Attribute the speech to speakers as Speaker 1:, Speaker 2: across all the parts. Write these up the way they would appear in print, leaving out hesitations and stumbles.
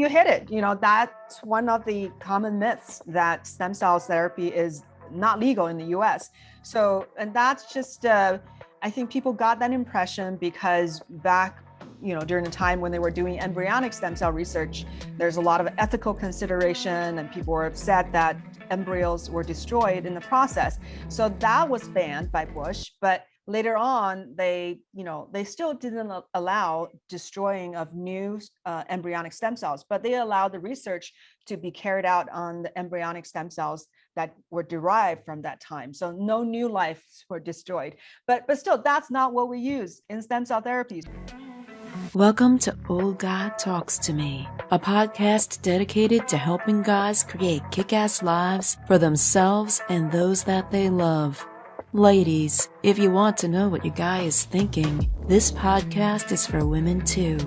Speaker 1: you hit it. That's one of the common myths, that stem cell therapy is not legal in the US. So, and that's just, I think people got that impression because back, during the time when they were doing embryonic stem cell research, there's a lot of ethical consideration and people were upset that embryos were destroyed in the process. So that was banned by Bush, but later on, they still didn't allow destroying of new embryonic stem cells, but they allowed the research to be carried out on the embryonic stem cells that were derived from that time. So no new lives were destroyed, but still, that's not what we use in stem cell therapies.
Speaker 2: Welcome to Old God Talks to Me, a podcast dedicated to helping guys create kick-ass lives for themselves and those that they love. Ladies, if you want to know what your guy is thinking, this podcast is for women too.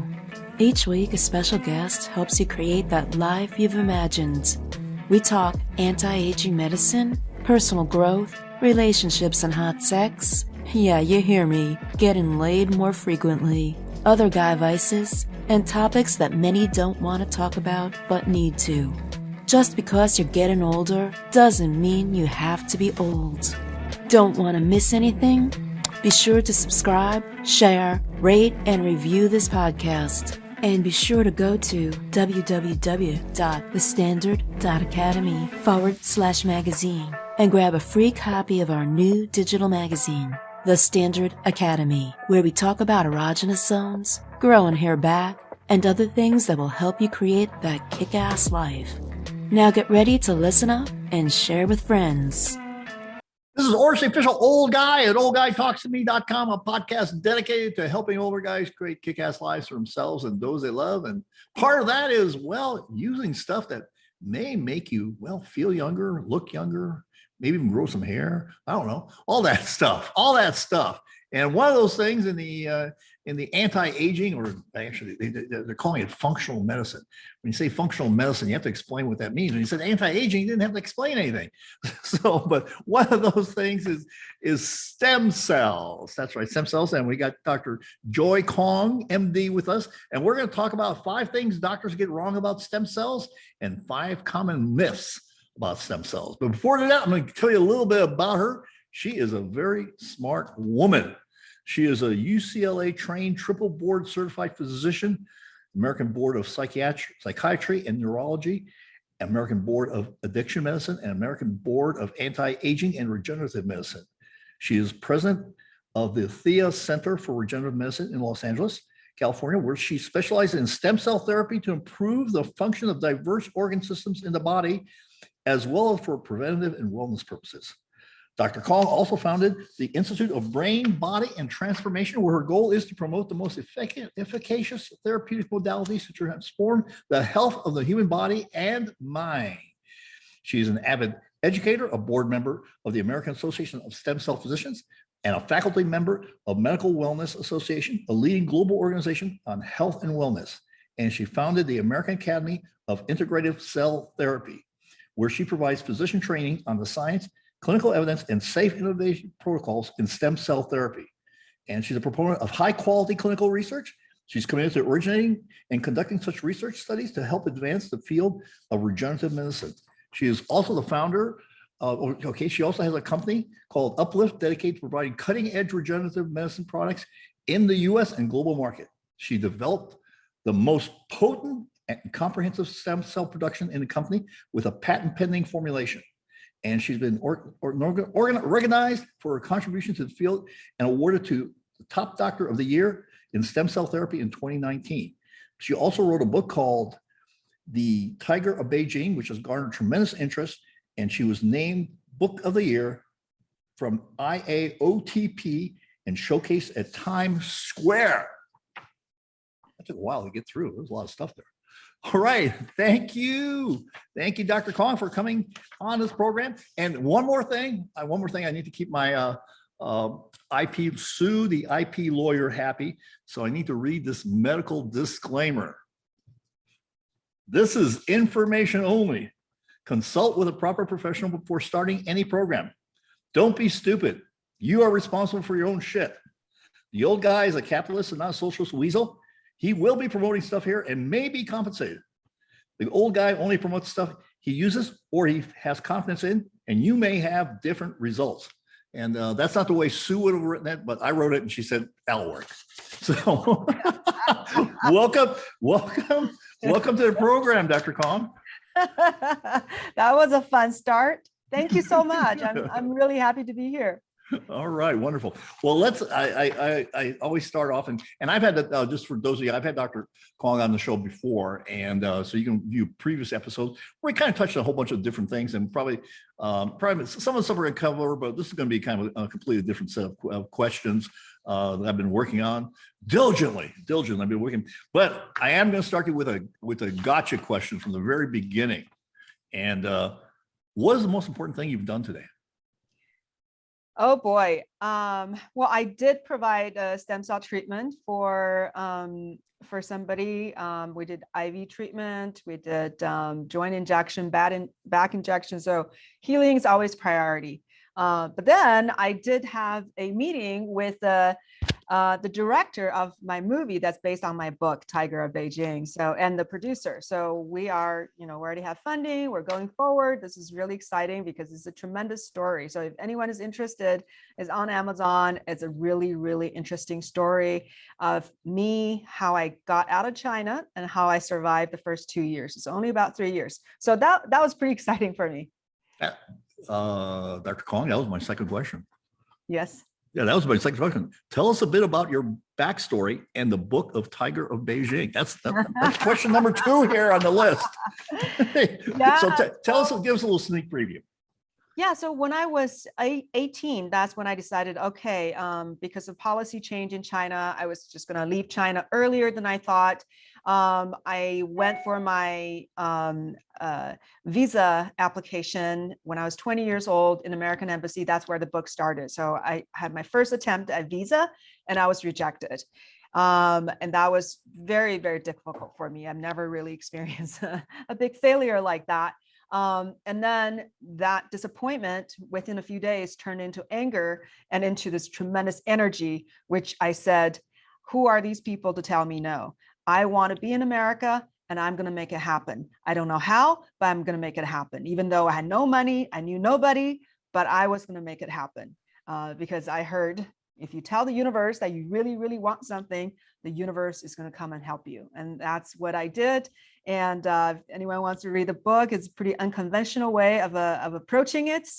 Speaker 2: Each week, a special guest helps you create that life you've imagined. We talk anti-aging medicine, personal growth, relationships and hot sex. Yeah, you hear me, getting laid more frequently. Other guy vices, and topics that many don't want to talk about but need to. Just because you're getting older doesn't mean you have to be old. Don't want to miss anything? Be sure to subscribe, share, rate, and review this podcast. And be sure to go to www.thestandard.academy/magazine and grab a free copy of our new digital magazine, The Standard Academy, where we talk about erogenous zones, growing hair back, and other things that will help you create that kick-ass life. Now get ready to listen up and share with friends.
Speaker 3: This is Orange, the official old guy at oldguytalkstome.com, a podcast dedicated to helping older guys create kick-ass lives for themselves and those they love. And part of that is, using stuff that may make you, feel younger, look younger, maybe even grow some hair. I don't know, all that stuff. And one of those things in the anti-aging, or actually they're calling it functional medicine. When you say functional medicine, you have to explain what that means. When you said anti-aging, you didn't have to explain anything. But one of those things is stem cells. That's right, stem cells. And we got Dr. Joy Kong, MD, with us. And we're going to talk about 5 things doctors get wrong about stem cells and 5 common myths about stem cells. But before that, I'm going to tell you a little bit about her. She is a very smart woman. She is a UCLA-trained, triple board certified physician, American Board of Psychiatry and Neurology, American Board of Addiction Medicine, and American Board of Anti-Aging and Regenerative Medicine. She is president of the Thea Center for Regenerative Medicine in Los Angeles, California, where she specializes in stem cell therapy to improve the function of diverse organ systems in the body, as well as for preventative and wellness purposes. Dr. Kong also founded the Institute of Brain, Body, and Transformation, where her goal is to promote the most efficacious therapeutic modalities to transform the health of the human body and mind. She's an avid educator, a board member of the American Association of Stem Cell Physicians, and a faculty member of Medical Wellness Association, a leading global organization on health and wellness. And she founded the American Academy of Integrative Cell Therapy, where she provides physician training on the science, clinical evidence, and safe innovation protocols in stem cell therapy. And she's a proponent of high quality clinical research. She's committed to originating and conducting such research studies to help advance the field of regenerative medicine. She is also the founder of, she also has a company called Uplift, dedicated to providing cutting edge regenerative medicine products in the US and global market. She developed the most potent and comprehensive stem cell production in the company with a patent pending formulation. And she's been recognized for her contribution to the field and awarded to the top doctor of the year in stem cell therapy in 2019. She also wrote a book called The Tiger of Beijing, which has garnered tremendous interest, and she was named Book of the Year from IAOTP and showcased at Times Square. That took a while to get through. There's a lot of stuff there. All right. Thank you. Thank you, Dr. Kong, for coming on this program. And one more thing, I need to keep my the IP lawyer happy. So I need to read this medical disclaimer. This is information only. Consult with a proper professional before starting any program. Don't be stupid. You are responsible for your own shit. The old guy is a capitalist and not a socialist weasel. He will be promoting stuff here and may be compensated. The old guy only promotes stuff he uses or he has confidence in, and you may have different results. And that's not the way Sue would have written it, but I wrote it and she said, that'll work. So welcome to the program, Dr. Kong.
Speaker 1: That was a fun start. Thank you so much. I'm really happy to be here.
Speaker 3: All right, wonderful. Well, I always start off, and I've had just for those of you, I've had Dr. Kong on the show before, and so you can view previous episodes where we kind of touched on a whole bunch of different things, and probably some of the stuff we're going to cover, but this is going to be kind of a completely different set of questions that I've been working on diligently. I've been working, but I am going to start you with a gotcha question from the very beginning. And what is the most important thing you've done today?
Speaker 1: Oh boy. Well, I did provide a stem cell treatment for somebody. We did IV treatment. We did joint injection, back injection. So healing is always priority. But then I did have a meeting with the director of my movie that's based on my book, Tiger of Beijing. So, and the producer. So we are, we already have funding. We're going forward. This is really exciting because it's a tremendous story. So if anyone is interested, it's on Amazon. It's a really, really interesting story of me, how I got out of China and how I survived the first 2 years. It's only about 3 years. So that was pretty exciting for me.
Speaker 3: Dr. Kong, that was my second question.
Speaker 1: Yes.
Speaker 3: Yeah, that was my second question. Tell us a bit about your backstory and the book of Tiger of Beijing. That's question number 2 here on the list.
Speaker 1: Yeah.
Speaker 3: So tell us, give us a little sneak preview.
Speaker 1: Yeah, so when I was 18, that's when I decided, okay, because of policy change in China, I was just going to leave China earlier than I thought. I went for my visa application when I was 20 years old in American Embassy. That's where the book started. So I had my first attempt at visa and I was rejected. And that was very, very difficult for me. I've never really experienced a big failure like that. And then that disappointment within a few days turned into anger and into this tremendous energy, which I said, who are these people to tell me no? I want to be in America and I'm going to make it happen. I don't know how, but I'm going to make it happen. Even though I had no money, I knew nobody, but I was going to make it happen because I heard if you tell the universe that you really, really want something, the universe is going to come and help you. And that's what I did. And if anyone wants to read the book, it's a pretty unconventional way of approaching it.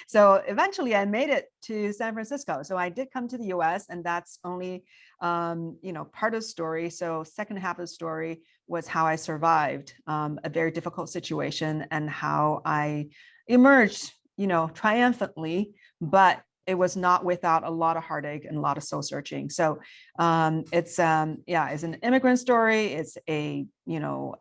Speaker 1: So eventually I made it to San Francisco. So I did come to the US, and that's only part of the story. So second half of the story was how I survived a very difficult situation and how I emerged, triumphantly, but it was not without a lot of heartache and a lot of soul searching. So it's an immigrant story. It's a young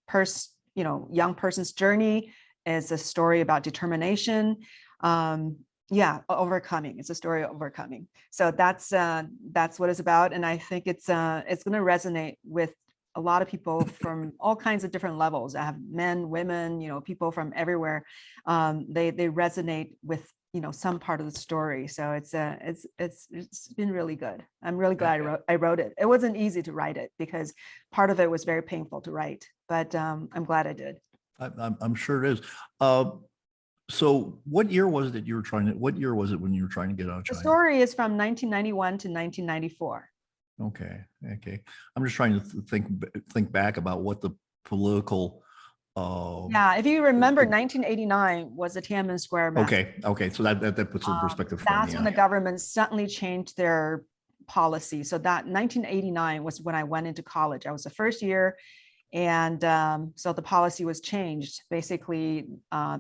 Speaker 1: person's journey. It's a story about determination. Overcoming. It's a story of overcoming. So that's what it's about. And I think it's going to resonate with a lot of people from all kinds of different levels. I have men, women, people from everywhere. They resonate with some part of the story. So it's been really good. I'm really glad I wrote it. It wasn't easy to write it because part of it was very painful to write, but I'm glad I did.
Speaker 3: I'm sure it is. So what year was it what year was it when you were trying to get out of China?
Speaker 1: The story is from 1991 to 1994.
Speaker 3: Okay. I'm just trying to think back about what the political
Speaker 1: if you remember, 1989 was the Tiananmen Square massacre.
Speaker 3: Okay. So that puts it in perspective for me.
Speaker 1: That's when the government suddenly changed their policy. So that 1989 was when I went into college. I was the first year. And so the policy was changed. Basically,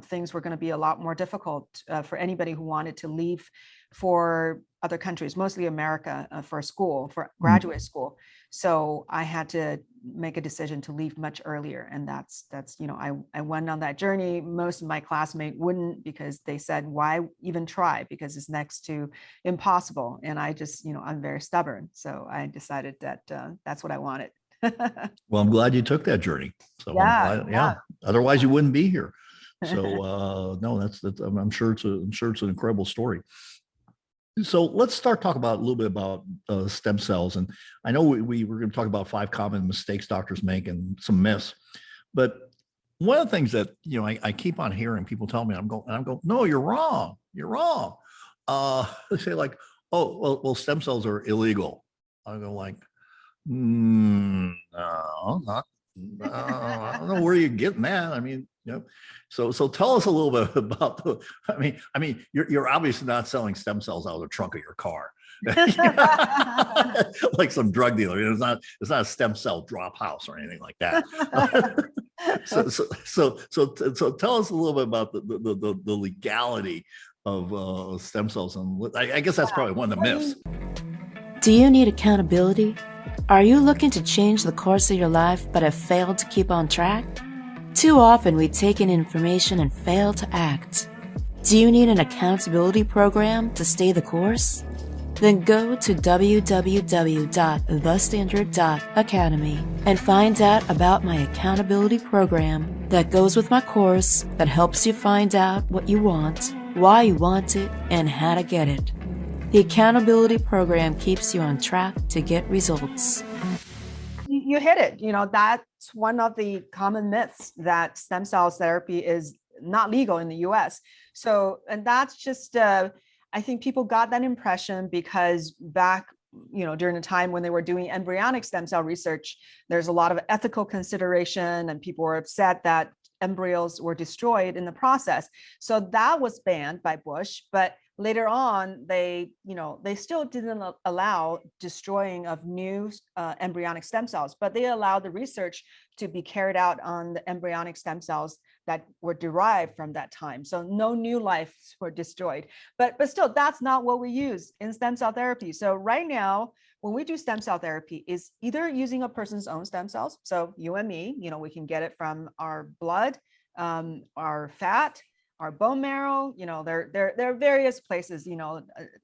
Speaker 1: things were going to be a lot more difficult for anybody who wanted to leave for other countries, mostly America, for graduate school. So I had to make a decision to leave much earlier. And that's I went on that journey. Most of my classmates wouldn't, because they said, why even try? Because it's next to impossible. And I just, I'm very stubborn. So I decided that that's what I wanted.
Speaker 3: Well, I'm glad you took that journey. So yeah. Otherwise you wouldn't be here. So no, that's I'm sure it's an incredible story. So let's start talking about a little bit about stem cells. And I know we were going to talk about 5 common mistakes doctors make and some myths, but one of the things that, I keep on hearing people tell me, I'm going, no, you're wrong. You're wrong. They say like, oh, well, stem cells are illegal. I go like, no, not. I don't know where you're getting that. I mean, so tell us a little bit about you're obviously not selling stem cells out of the trunk of your car. Like some drug dealer. It's not a stem cell drop house or anything like that. So tell us a little bit about the legality of stem cells, and I guess that's probably one of the myths.
Speaker 2: Do you need accountability? Are you looking to change the course of your life but have failed to keep on track? Too often we take in information and fail to act. Do you need an accountability program to stay the course? Then go to www.thestandard.academy and find out about my accountability program that goes with my course that helps you find out what you want, why you want it, and how to get it. The accountability program keeps you on track to get results.
Speaker 1: You hit it. That's one of the common myths, that stem cell therapy is not legal in the US. So, and that's just, I think people got that impression because back, during the time when they were doing embryonic stem cell research, there's a lot of ethical consideration and people were upset that embryos were destroyed in the process. So that was banned by Bush, but later on, they still didn't allow destroying of new embryonic stem cells, but they allowed the research to be carried out on the embryonic stem cells that were derived from that time. So no new lives were destroyed, but still, that's not what we use in stem cell therapy. So right now, when we do stem cell therapy, is either using a person's own stem cells. So you and me, we can get it from our blood, our fat, our bone marrow, there are various places,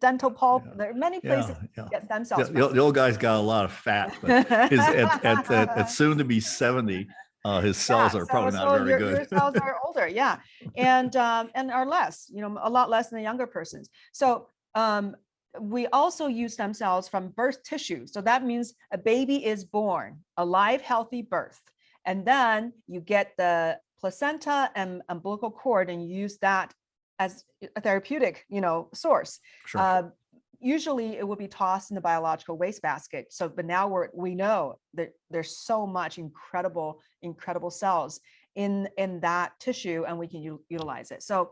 Speaker 1: dental pulp. Yeah. There are many places to get stem cells.
Speaker 3: The old guy's got a lot of fat, but at soon to be 70, his cells are probably not very good.
Speaker 1: Your cells are older, yeah, and are less, a lot less than the younger persons. So we also use stem cells from birth tissue. So that means a baby is born, a live, healthy birth, and then you get the placenta and umbilical cord and use that as a therapeutic, source.
Speaker 3: Sure.
Speaker 1: Usually it will be tossed in the biological wastebasket. So, but now we know that there's so much incredible cells in that tissue, and we can utilize it. So,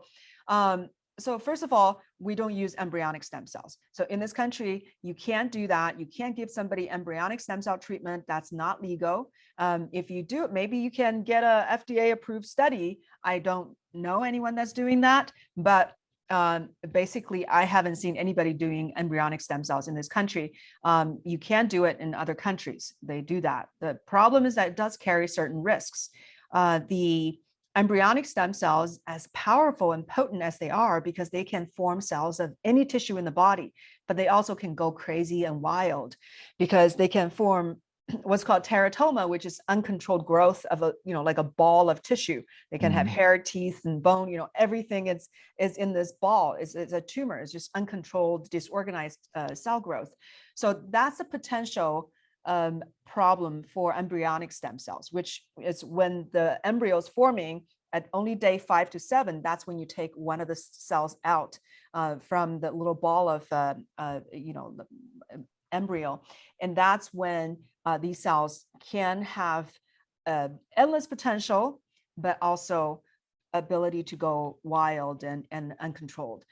Speaker 1: so first of all, we don't use embryonic stem cells. So in this country, you can't do that. You can't give somebody embryonic stem cell treatment. That's not legal. If you do it, maybe you can get a FDA approved study. I don't know anyone that's doing that, but basically I haven't seen anybody doing embryonic stem cells in this country. You can do it in other countries. They do that. The problem is that it does carry certain risks. The embryonic stem cells, as powerful and potent as they are, because they can form cells of any tissue in the body, but they also can go crazy and wild because they can form what's called teratoma, which is uncontrolled growth of like a ball of tissue. They can have hair, teeth, and bone, everything is in this ball. It's a tumor. It's just uncontrolled, disorganized cell growth. So that's a potential problem for embryonic stem cells, which is when the embryo is forming at only day 5 to 7. That's when you take one of the cells out from the little ball of the embryo, and that's when these cells can have endless potential, but also ability to go wild and uncontrolled.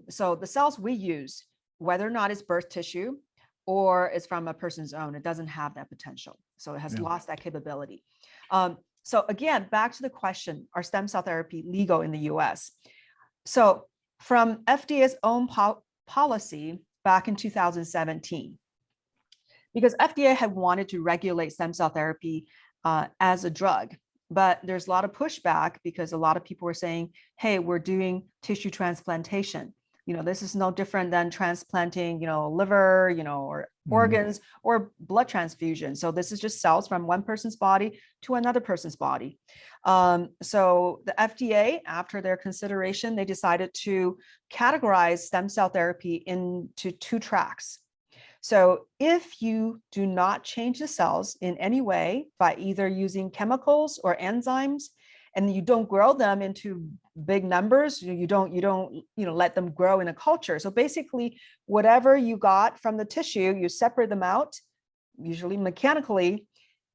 Speaker 1: So the cells we use, whether or not it's birth tissue or it's from a person's own, it doesn't have that potential. So it has lost that capability. So again, back to the question, are stem cell therapy legal in the US? So from FDA's own policy back in 2017, because FDA had wanted to regulate stem cell therapy as a drug, but there's a lot of pushback because a lot of people were saying, hey, we're doing tissue transplantation. This is no different than transplanting, liver, or organs, or blood transfusion. So this is just cells from one person's body to another person's body. So the FDA, after their consideration, they decided to categorize stem cell therapy into two tracks. So if you do not change the cells in any way by either using chemicals or enzymes, and you don't grow them into big numbers, you don't let them grow in a culture. So basically, whatever you got from the tissue, you separate them out, usually mechanically,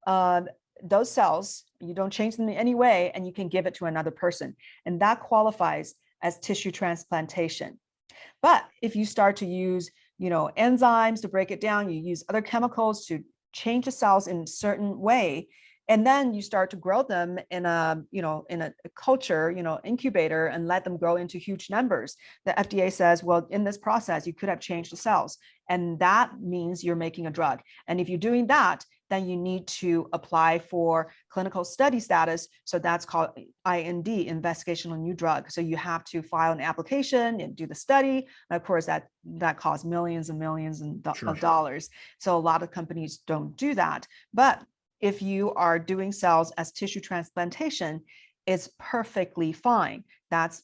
Speaker 1: those cells, you don't change them in any way, and you can give it to another person. And that qualifies as tissue transplantation. But if you start to use enzymes to break it down, you use other chemicals to change the cells in a certain way, and then you start to grow them in a culture, incubator, and let them grow into huge numbers. The FDA says, well, in this process, you could have changed the cells, and that means you're making a drug. And if you're doing that, then you need to apply for clinical study status. So that's called IND, investigational new drug. So you have to file an application and do the study. And of course, that costs millions and millions of dollars. So a lot of companies don't do that. But if you are doing cells as tissue transplantation, it's perfectly fine. That's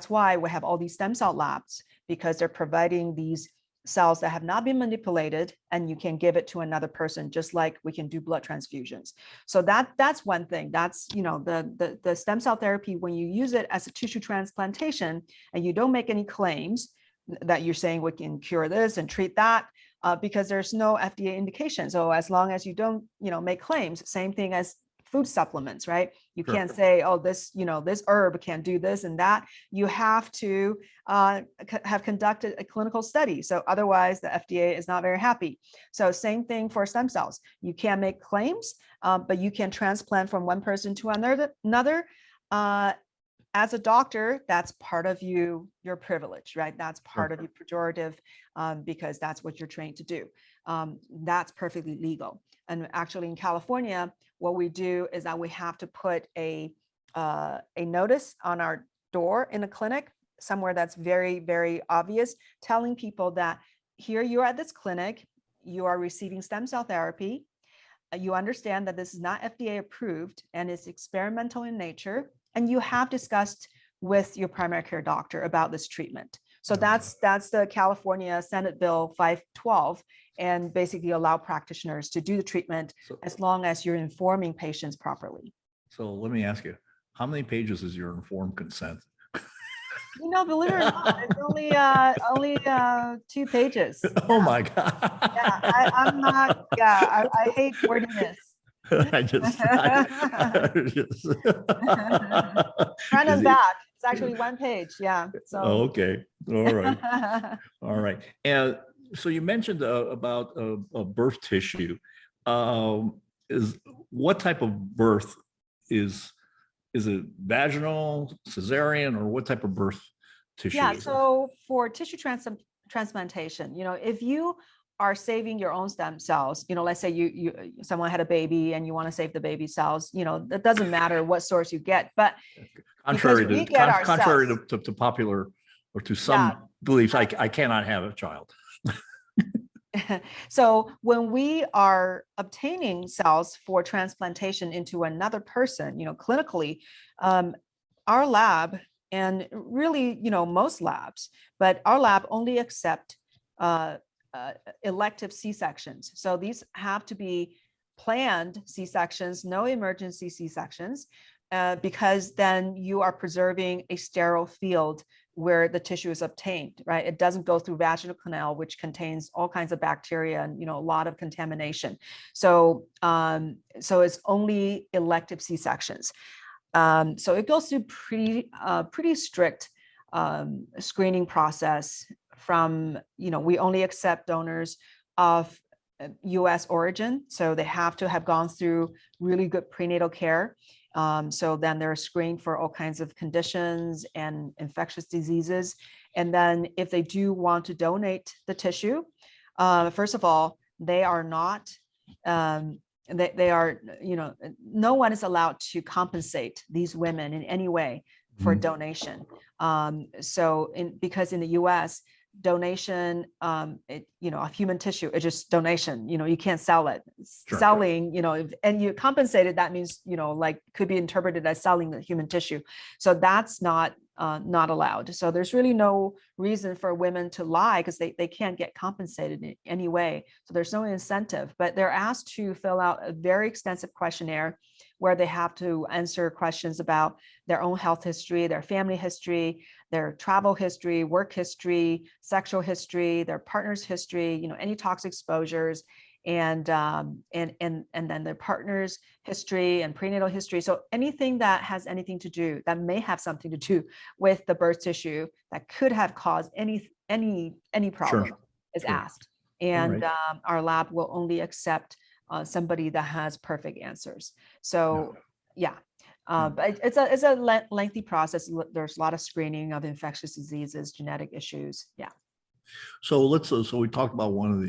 Speaker 1: why we have all these stem cell labs, because they're providing these cells that have not been manipulated, and you can give it to another person, just like we can do blood transfusions. So that's one thing. That's the stem cell therapy, when you use it as a tissue transplantation and you don't make any claims that you're saying we can cure this and treat that, because there's no FDA indication. So as long as you don't make claims, same thing as food supplements, right? You can't say, oh, this herb can do this and that. You have to have conducted a clinical study. So otherwise the FDA is not very happy. So same thing for stem cells. You can't make claims, but you can transplant from one person to another. As a doctor, that's part of your privilege, right? That's part of your pejorative, because that's what you're trained to do. That's perfectly legal. And actually in California, what we do is that we have to put a notice on our door in a clinic, somewhere that's very, very obvious, telling people that here you are at this clinic, you are receiving stem cell therapy. You understand that this is not FDA approved and it's experimental in nature, and you have discussed with your primary care doctor about this treatment. So that's the California Senate Bill 512, and basically allow practitioners to do the treatment as long as you're informing patients properly.
Speaker 3: So let me ask you, how many pages is your informed consent?
Speaker 1: Believe it or not, it's only 2 pages.
Speaker 3: Oh my God.
Speaker 1: Yeah, I'm not. Yeah, I hate wordiness.
Speaker 3: I just
Speaker 1: Front and back. It's actually 1 page. Yeah. So.
Speaker 3: Okay. All right. All right. And so you mentioned about birth tissue. Is what type of birth is it vaginal, cesarean, or what type of birth tissue?
Speaker 1: Yeah. So for tissue transplantation, if you are saving your own stem cells, let's say someone had a baby and you want to save the baby cells, that doesn't matter what source you get, but contrary
Speaker 3: to popular or to some beliefs, I cannot have a child.
Speaker 1: So when we are obtaining cells for transplantation into another person, clinically, our lab, and really, most labs, but our lab only accept elective C-sections. So these have to be planned C-sections, no emergency C-sections, because then you are preserving a sterile field where the tissue is obtained, right? It doesn't go through vaginal canal, which contains all kinds of bacteria and, a lot of contamination. So, so it's only elective C-sections. So it goes through pretty strict screening process from, we only accept donors of US origin. So they have to have gone through really good prenatal care. So then they're screened for all kinds of conditions and infectious diseases. And then if they do want to donate the tissue, first of all, they are not, they are, no one is allowed to compensate these women in any way for donation. Because in the US, donation, of human tissue. It's just donation. You can't sell it.
Speaker 3: Sure.
Speaker 1: Selling, and you compensate it. That means, like could be interpreted as selling the human tissue. So that's not allowed. So there's really no reason for women to lie because they can't get compensated in any way. So there's no incentive, but they're asked to fill out a very extensive questionnaire where they have to answer questions about their own health history, their family history, their travel history, work history, sexual history, their partner's history, any toxic exposures, and then their partner's history and prenatal history. So anything that has anything to do, that may have something to do with the birth tissue that could have caused any problem is asked. And our lab will only accept somebody that has perfect answers. So but it's a lengthy process. There's a lot of screening of infectious diseases, genetic issues.
Speaker 3: So we talked about one of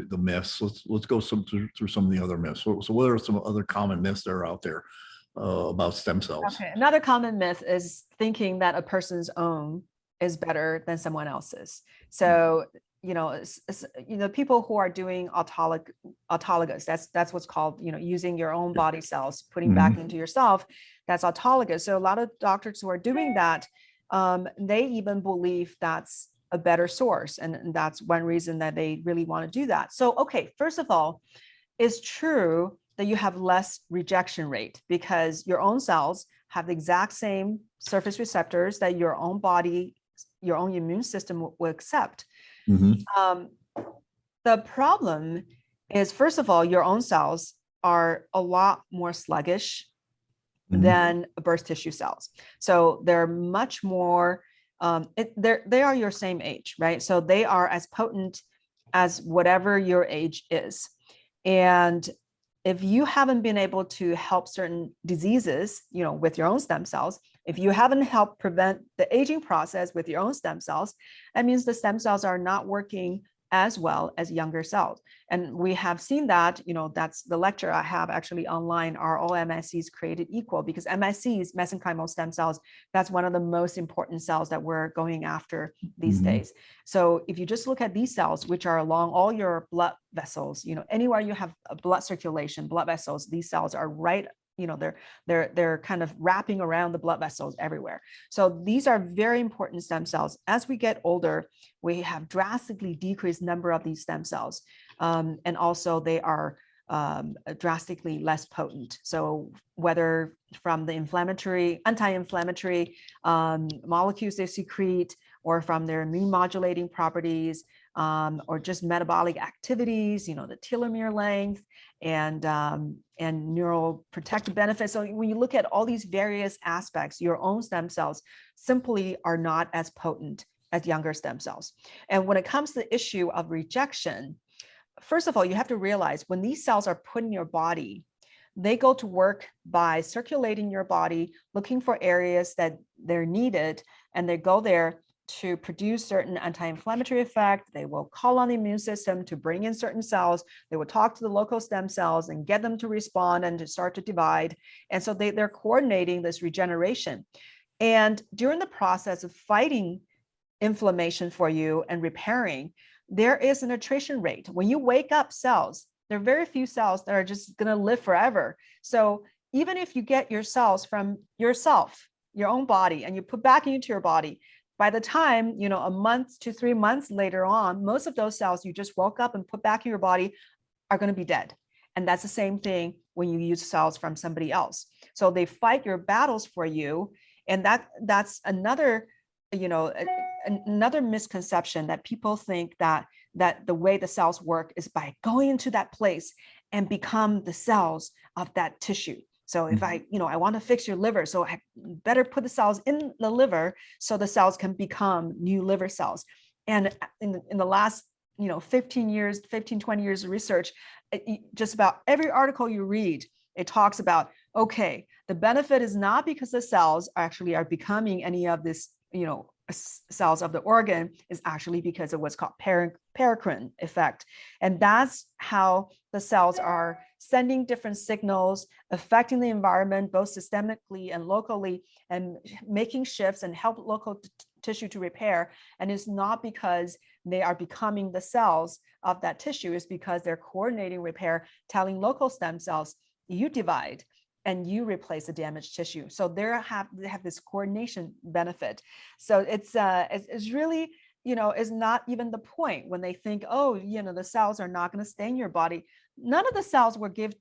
Speaker 3: the myths. Let's go through some of the other myths. So what are some other common myths that are out there about stem cells?
Speaker 1: Okay, another common myth is thinking that a person's own is better than someone else's. So people who are doing autologous, that's what's called, using your own body cells, putting back into yourself, that's autologous. So a lot of doctors who are doing that, they even believe that's a better source. And that's one reason that they really want to do that. So, okay, first of all, it's true that you have less rejection rate because your own cells have the exact same surface receptors that your own body, your own immune system will accept. The problem is, first of all, your own cells are a lot more sluggish than birth tissue cells. So they're much more, they are your same age, right? So they are as potent as whatever your age is. And if you haven't been able to help certain diseases, with your own stem cells, if you haven't helped prevent the aging process with your own stem cells, that means the stem cells are not working as well as younger cells. And we have seen that, that's the lecture I have actually online, are all MSCs created equal? Because MSCs, mesenchymal stem cells, that's one of the most important cells that we're going after these days. So if you just look at these cells, which are along all your blood vessels, anywhere you have a blood circulation, blood vessels, these cells are right, they're kind of wrapping around the blood vessels everywhere. So these are very important stem cells. As we get older, we have drastically decreased number of these stem cells. And also they are drastically less potent. So whether from the anti-inflammatory molecules they secrete, or from their immune modulating properties, or just metabolic activities, the telomere length and neuroprotective benefits. So when you look at all these various aspects, your own stem cells simply are not as potent as younger stem cells. And when it comes to the issue of rejection, first of all, you have to realize when these cells are put in your body, they go to work by circulating your body, looking for areas that they're needed, and they go there to produce certain anti-inflammatory effect. They will call on the immune system to bring in certain cells. They will talk to the local stem cells and get them to respond and to start to divide. And so they're coordinating this regeneration. And during the process of fighting inflammation for you and repairing, there is an attrition rate. When you wake up cells, there are very few cells that are just going to live forever. So even if you get your cells from yourself, your own body, and you put back into your body, by the time, a month to 3 months later on, most of those cells you just woke up and put back in your body are going to be dead. And that's the same thing when you use cells from somebody else. So they fight your battles for you. And that's another, another misconception, that people think that the way the cells work is by going into that place and become the cells of that tissue. So if I want to fix your liver, so I better put the cells in the liver so the cells can become new liver cells. And in the last, 15, 20 years of research, just about every article you read, it talks about, okay, the benefit is not because the cells actually are becoming any of this, cells of the organ, is actually because of what's called paracrine effect. And that's how the cells are sending different signals, affecting the environment, both systemically and locally, and making shifts and help local tissue to repair. And it's not because they are becoming the cells of that tissue is because they're coordinating repair, telling local stem cells, you divide and you replace the damaged tissue. So they have this coordination benefit. So it's really, is not even the point when they think, oh, the cells are not going to stay in your body. None of the cells we give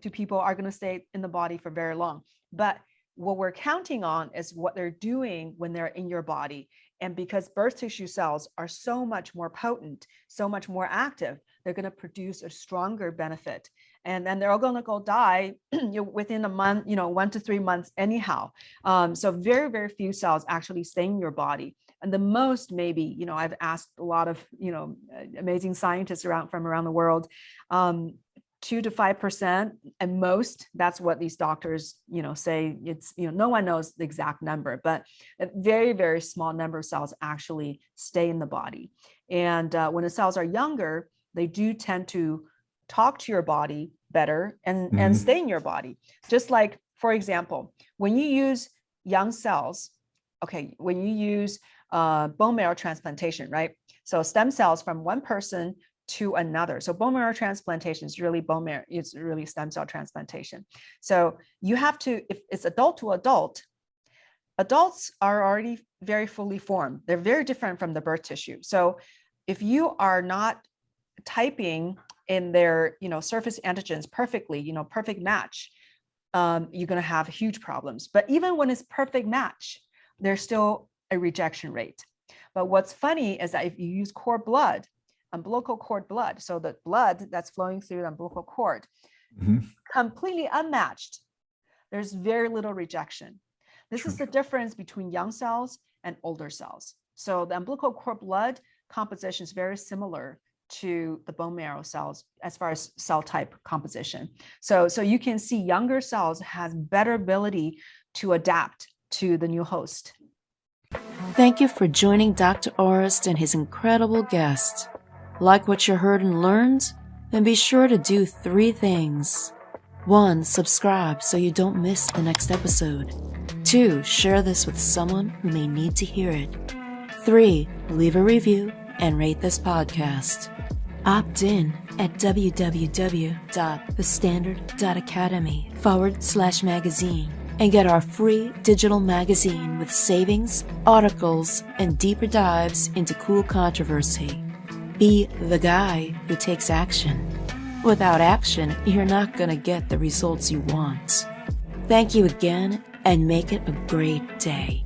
Speaker 1: to people are going to stay in the body for very long. But what we're counting on is what they're doing when they're in your body. And because birth tissue cells are so much more potent, so much more active, they're going to produce a stronger benefit. And then they're all going to go die within a month, 1 to 3 months anyhow. So very, very few cells actually stay in your body. And the most maybe, I've asked a lot of, amazing scientists from around the world, 2 to 5%, and most, that's what these doctors, say. It's, no one knows the exact number, but a very, very small number of cells actually stay in the body. And when the cells are younger, they do tend to talk to your body better and stay in your body. Just like, for example, when you use young cells, when you use bone marrow transplantation, right? So stem cells from one person to another. So bone marrow transplantation is really it's really stem cell transplantation. So you have to, if it's adult to adult, adults are already very fully formed. They're very different from the birth tissue. So if you are not typing in their, surface antigens perfectly, perfect match, you're going to have huge problems. But even when it's perfect match, there's still a rejection rate. But what's funny is that if you use cord blood, umbilical cord blood, so the blood that's flowing through the umbilical cord, completely unmatched, there's very little rejection. This is the difference between young cells and older cells. So the umbilical cord blood composition is very similar to the bone marrow cells as far as cell type composition. So you can see younger cells has better ability to adapt to the new host.
Speaker 2: Thank you for joining Dr. Orist and his incredible guest. Like what you heard and learned? Then be sure to do 3 things. 1, subscribe so you don't miss the next episode. 2, share this with someone who may need to hear it. 3, leave a review and rate this podcast. Opt in at www.thestandard.academy/magazine and get our free digital magazine with savings, articles, and deeper dives into cool controversy. Be the guy who takes action. Without action, you're not going to get the results you want. Thank you again, and make it a great day.